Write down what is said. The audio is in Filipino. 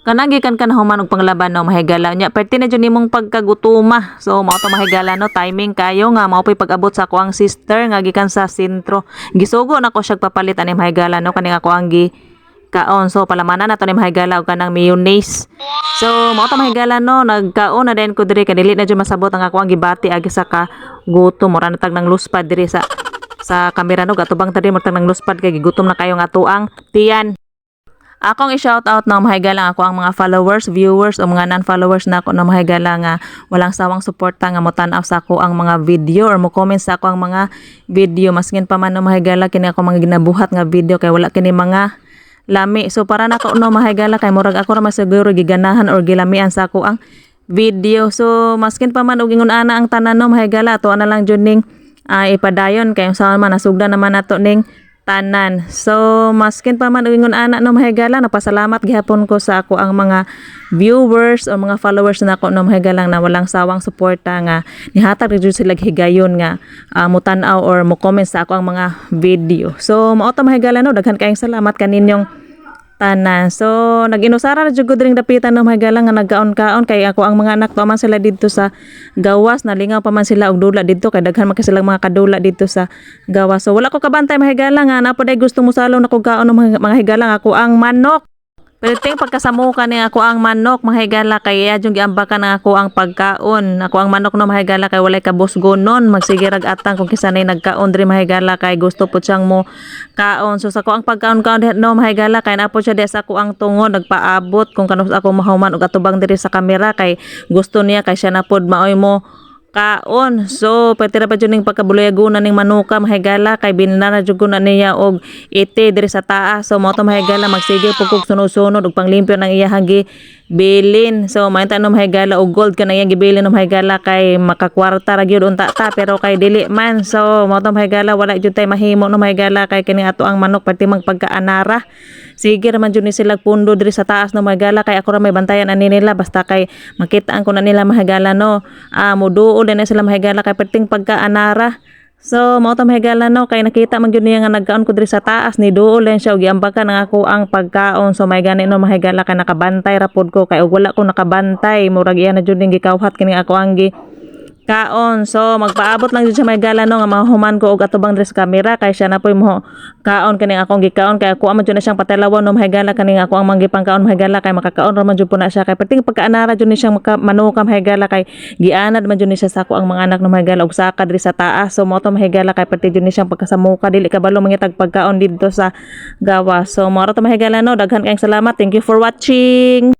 Kanang gikan ka na human og panglaban no mahigala nya perti na jud nimong pagkagutuma. So mao to mahigala no timing kayo nga mao pay pag-abot sa ako ang sister nga gikan sa sentro. Gisugo na ko siya papalit ani mahigala no kani ako ang gi kaon. So palamanan na to ni mahigala og kanang mayonnaise. So mao to mahigala no nagkaon na din ko diri kadili na jud masabot ang ako ang gibati agi sa ka gutom ora na tag nang luspad diri sa kamera no gatubang tadi mo tag nang luspad kay gigutom na kayo nga tuang tiyan. Akong i-shout out na mahigala ako ang mga followers, viewers o mga non-followers na ako na mahigala nga walang sawang suporta nga mo-tan-aw sa ako ang mga video or mo comment sa ako ang mga video maskin pa man no mahigala kini ako mga ginabuhat nga video kay wala kini mga lami. So para nako no mahigala kay murag ako ra masiguro giganahan or gilamian sa ako ang video. So maskin pa man og ingon ana ang tanan no mahigala to ana lang jud ning ipadayon kay sa man nasugdan naman nato ning tanan. So maskin pa man ingon ana no mahigala napasalamat gihapon ko sa ako ang mga viewers o mga followers nako no mahigala na walang sawang suporta nga nihatag jud sila higayon nga mutan-aw or mo comment sa ako ang mga video. So mao to mahigala no daghan kayong salamat kaninyong tanan. So nag-inusara na jud ko dring dapitan no mahigala nga nagkaon-kaon kay ako ang mga anak pa man sila didto sa gawas nalingaw pa man sila og dula didto kay daghan man silang mga kadula didto sa gawas. So wala ko kabantay mahigala nga napoday gusto mo salong nako kaon no mga higala nga ako ang manok. Perting pagkasamuka ni ako ang manok mahigala kay adjong giambakan nga ako ang pagkaon. Ako ang manok no mahigala kay walay kabusgonon magsige rag atang kung kisanay nagkaon diri mahigala kay gusto pud siyang mo kaon. So sa ko ang pagkaon-kaon no mahigala kay napo siya di sa ko ang tungod nagpaabot kung kanus ako mahuman og atubang diri sa kamera kay gusto niya kay siya na pud maoy mo kaon. So pwede pa jud ning pagkabulayagunan ning manuka mahigala kay binana jud ko na niya og ite diri sa taas. So mo to mahigala magsige pugkog sunod-sunod og panglimpyo ng iyahang gibilin. So mainta no mahigala og gold ka na iyang gibilin no mahigala kay makakwarta ra gyud unta ta pero kay dili man. So mo to mahigala wala jud tay mahimo no mahigala kay kini ato ang manok pati magpagkaanara. Sige raman jud ni sila pundo diri sa taas no mahigala kay ako ra may bantayan ani nila basta kay makitaan ko na nila mahigala no muduol din na sila mahigala kay perting pagkaanara. So mao ta mahigala no kay nakita man gyud niya nga nagkaon ko diri sa taas ni duol din siya og giambakan nga ako ang pagkaon. So may gani no mahigala kay nakabantay ra pud ko kay og wala ko nakabantay murag iya na jud ning gikawhat kini ako ang kaon. So magpaabot lang jud siya mahigala no nga mahuman ko og atubang diri sa kamera kay siya na poy mo kaon kani akong gikaon kay ako man jud na siyang patilawon no mahigala kani ako ang manggipangkaon mahigala kay makakaon ra man jud po na siya kay perting pagkaanara jud ni siyang manuka mahigala kay gianad man jud ni siya sa ako ang mga anak no mahigala og saka diri sa taas. So mo to mahigala kay perti jud ni siyang pagkasamuka dili kabalo mangitag pagkaon didto sa gawas. So mo to mahigala no daghan kayong salamat. Thank you for watching.